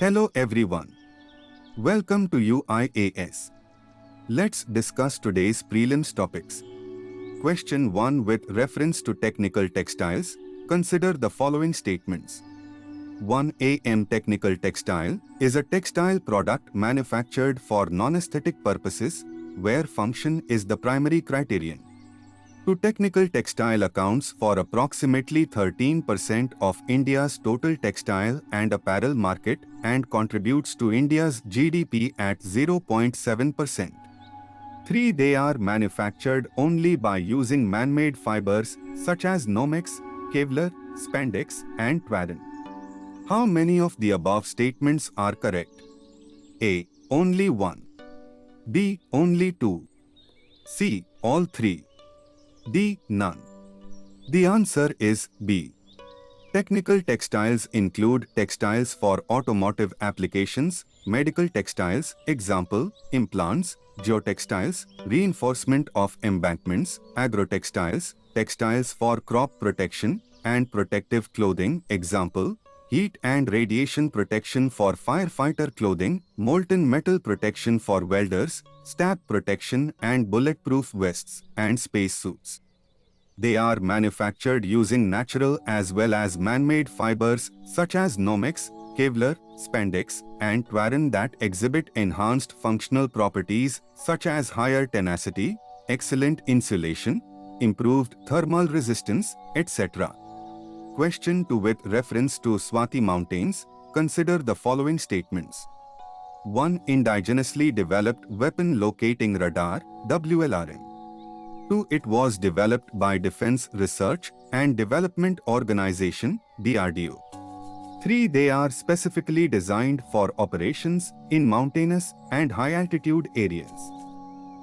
Hello everyone. Welcome to UIAS. Let's discuss today's prelims topics. Question 1 with reference to technical textiles. Consider the following statements. 1. AM technical textile is a textile product manufactured for non-aesthetic purposes where function is the primary criterion. 2. Technical textile accounts for approximately 13% of India's total textile and apparel market and contributes to India's GDP at 0.7%. 3. They are manufactured only by using man-made fibers such as Nomex, Kevlar, Spandex and Twarin. How many of the above statements are correct? A. Only 1. B. Only 2. C. All 3. D. None. The answer is B. Technical textiles include textiles for automotive applications, medical textiles, example, implants, geotextiles, reinforcement of embankments, agrotextiles, textiles for crop protection, and protective clothing, example, heat and radiation protection for firefighter clothing, molten metal protection for welders, stab protection and bulletproof vests, and spacesuits. They are manufactured using natural as well as man-made fibers such as Nomex, Kevlar, Spandex, and Twarin that exhibit enhanced functional properties such as higher tenacity, excellent insulation, improved thermal resistance, etc. Question 2 with reference to Swati Mountains, consider the following statements. 1. Indigenously developed weapon locating radar, WLRM. 2. It was developed by Defense Research and Development Organization, DRDO. 3. They are specifically designed for operations in mountainous and high-altitude areas.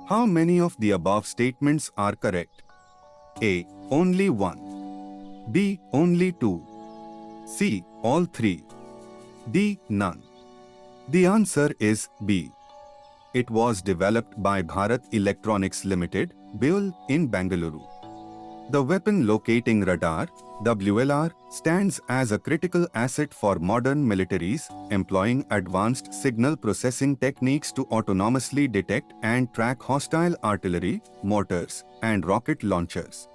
How many of the above statements are correct? A. Only 1. B. Only 2. C. All 3. D. None. The answer is B. It was developed by Bharat Electronics Limited, BEL, in Bengaluru. The Weapon Locating Radar, WLR, stands as a critical asset for modern militaries, employing advanced signal processing techniques to autonomously detect and track hostile artillery, mortars, and rocket launchers.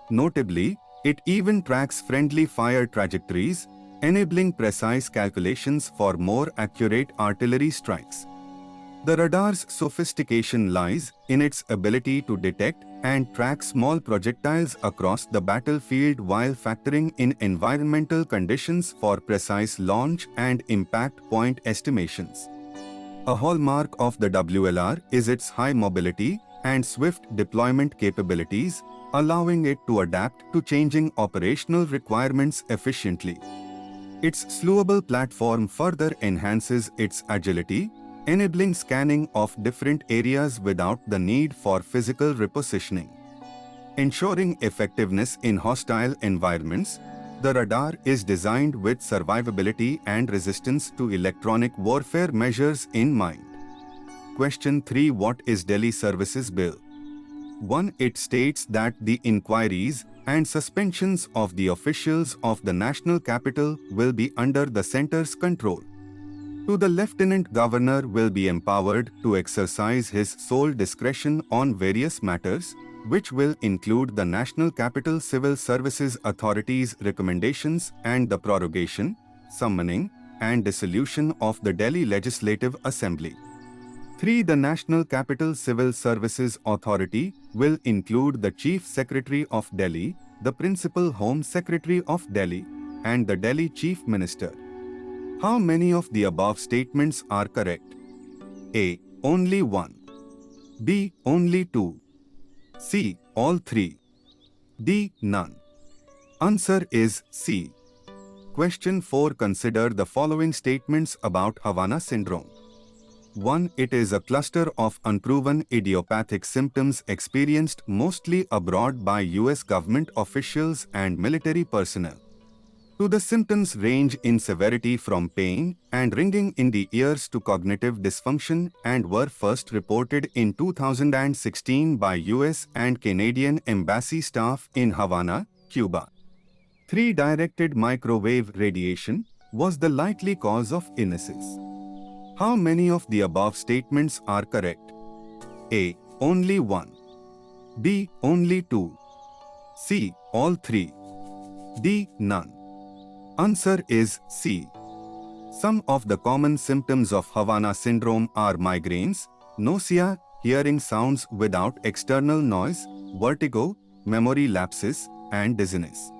Notably, it even tracks friendly fire trajectories, enabling precise calculations for more accurate artillery strikes. The radar's sophistication lies in its ability to detect and track small projectiles across the battlefield while factoring in environmental conditions for precise launch and impact point estimations. A hallmark of the WLR is its high mobility and swift deployment capabilities, allowing it to adapt to changing operational requirements efficiently. Its slewable platform further enhances its agility, enabling scanning of different areas without the need for physical repositioning. Ensuring effectiveness in hostile environments, the radar is designed with survivability and resistance to electronic warfare measures in mind. Question 3. What is Delhi Services Bill? 1. It states that the inquiries and suspensions of the officials of the national capital will be under the centre's control. 2. The Lieutenant Governor will be empowered to exercise his sole discretion on various matters, which will include the National Capital Civil Services Authority's recommendations and the prorogation, summoning, and dissolution of the Delhi Legislative Assembly. 3. The National Capital Civil Services Authority will include the Chief Secretary of Delhi, the Principal Home Secretary of Delhi, and the Delhi Chief Minister. How many of the above statements are correct? A. Only 1. B. Only 2. C. All 3. D. None. Answer is C. Question 4. Consider the following statements about Havana syndrome. 1. It is a cluster of unproven idiopathic symptoms experienced mostly abroad by US government officials and military personnel. 2. The symptoms range in severity from pain and ringing in the ears to cognitive dysfunction and were first reported in 2016 by US and Canadian embassy staff in Havana, Cuba. 3. Directed microwave radiation, was the likely cause of illnesses. How many of the above statements are correct? A. Only one. B. Only two. C. All three. D. None. Answer is C. Some of the common symptoms of Havana syndrome are migraines, nausea, hearing sounds without external noise, vertigo, memory lapses, and dizziness.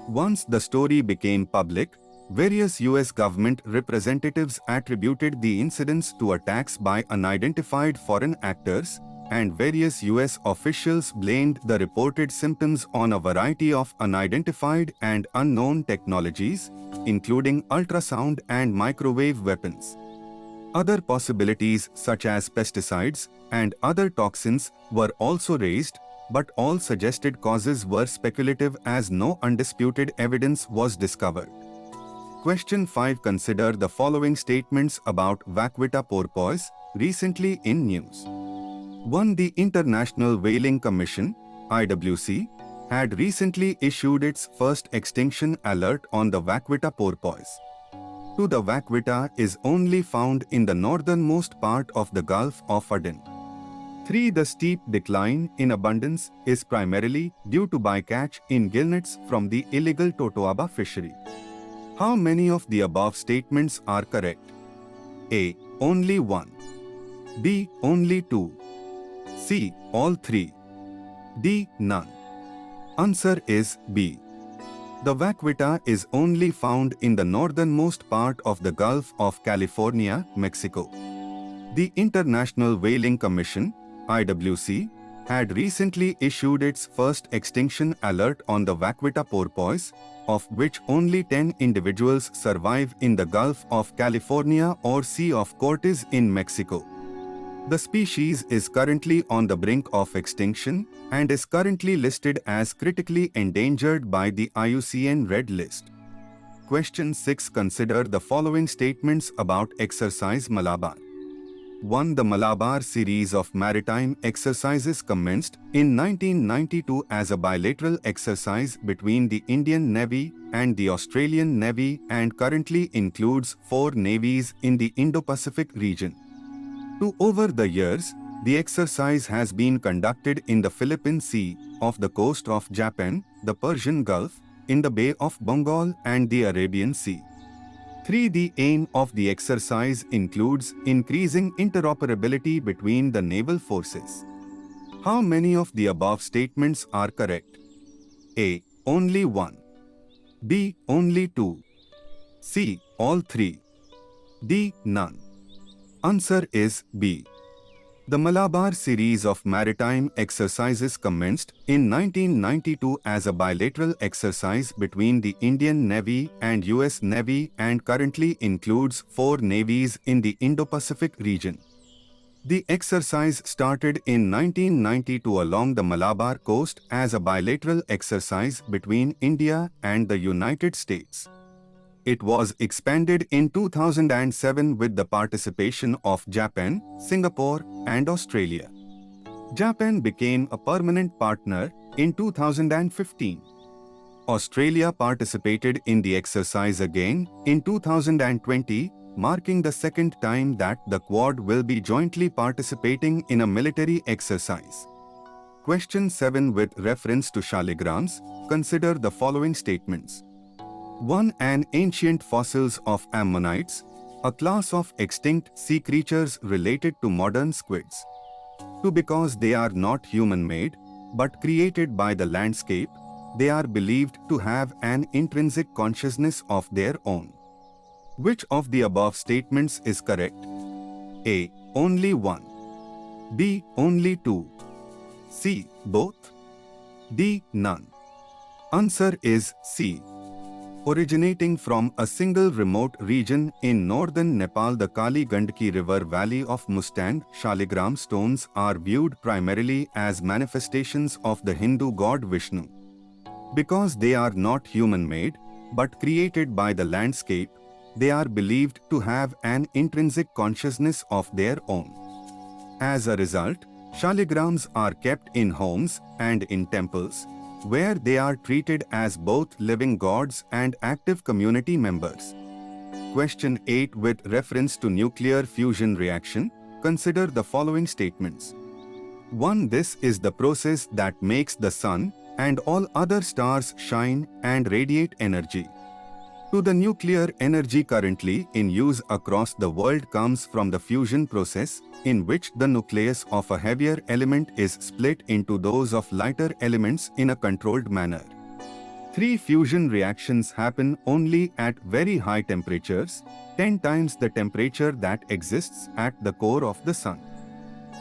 Once the story became public, various US government representatives attributed the incidents to attacks by unidentified foreign actors, and various US officials blamed the reported symptoms on a variety of unidentified and unknown technologies, including ultrasound and microwave weapons. Other possibilities such as pesticides and other toxins were also raised, but all suggested causes were speculative as no undisputed evidence was discovered. Question 5. Consider the following statements about vacuita porpoise recently in news. 1. The International Whaling Commission, IWC, had recently issued its first extinction alert on the vacuita porpoise. 2. The vacuita is only found in the northernmost part of the Gulf of Aden. 3. The steep decline in abundance is primarily due to bycatch in gillnets from the illegal Totoaba fishery. How many of the above statements are correct? A. Only one. B. Only two. C. All three. D. None. Answer is B. The vacuita is only found in the northernmost part of the Gulf of California, Mexico. The International Whaling Commission, IWC, had recently issued its first extinction alert on the vacuita porpoise, of which only 10 individuals survive in the Gulf of California or Sea of Cortez in Mexico. The species is currently on the brink of extinction and is currently listed as critically endangered by the IUCN Red List. Question 6. Consider the following statements about exercise Malabar. 1. The Malabar series of maritime exercises commenced in 1992 as a bilateral exercise between the Indian Navy and the Australian Navy and currently includes 4 navies in the Indo-Pacific region. 2. Over the years, the exercise has been conducted in the Philippine Sea, off the coast of Japan, the Persian Gulf, in the Bay of Bengal and the Arabian Sea. 3. The aim of the exercise includes increasing interoperability between the naval forces. How many of the above statements are correct? A. Only one. B. Only two. C. All three. D. None. Answer is B. The Malabar series of maritime exercises commenced in 1992 as a bilateral exercise between the Indian Navy and US Navy and currently includes 4 navies in the Indo-Pacific region. The exercise started in 1992 along the Malabar coast as a bilateral exercise between India and the United States. It was expanded in 2007 with the participation of Japan, Singapore, and Australia. Japan became a permanent partner in 2015. Australia participated in the exercise again in 2020, marking the second time that the Quad will be jointly participating in a military exercise. Question 7. With reference to shaligrams, consider the following statements. 1. An ancient fossils of ammonites, a class of extinct sea creatures related to modern squids. 2. Because they are not human-made, but created by the landscape, they are believed to have an intrinsic consciousness of their own. Which of the above statements is correct? A. Only one. B. Only two. C. Both. D. None. Answer is C. Originating from a single remote region in northern Nepal, the Kali Gandaki River valley of Mustang, shaligram stones are viewed primarily as manifestations of the Hindu god Vishnu. Because they are not human-made, but created by the landscape, they are believed to have an intrinsic consciousness of their own. As a result, shaligrams are kept in homes and in temples, where they are treated as both living gods and active community members. Question 8 with reference to nuclear fusion reaction, consider the following statements. 1. This is the process that makes the sun and all other stars shine and radiate energy. 2. The nuclear energy currently in use across the world comes from the fusion process, in which the nucleus of a heavier element is split into those of lighter elements in a controlled manner. 3. Fusion reactions happen only at very high temperatures, 10 times the temperature that exists at the core of the sun.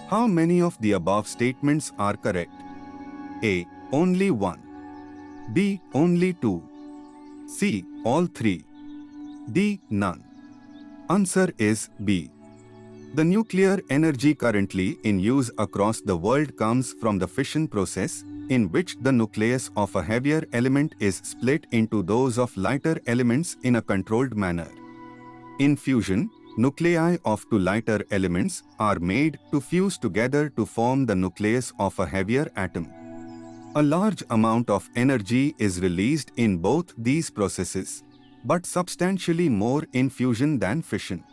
How many of the above statements are correct? A. Only 1. B. Only 2. C. All 3. D. None. Answer is B. The nuclear energy currently in use across the world comes from the fission process, in which the nucleus of a heavier element is split into those of lighter elements in a controlled manner. In fusion, nuclei of two lighter elements are made to fuse together to form the nucleus of a heavier atom. A large amount of energy is released in both these processes, but substantially more in fusion than fission.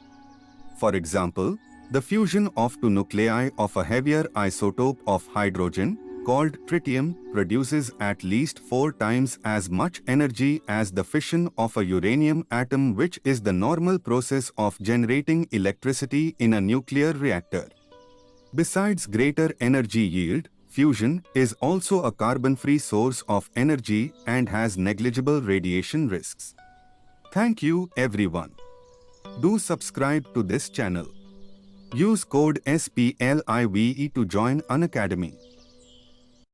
For example, the fusion of two nuclei of a heavier isotope of hydrogen, called tritium, produces at least 4 times as much energy as the fission of a uranium atom, which is the normal process of generating electricity in a nuclear reactor. Besides greater energy yield, fusion is also a carbon-free source of energy and has negligible radiation risks. Thank you, everyone. Do subscribe to this channel. Use code SPLIVE to join Unacademy.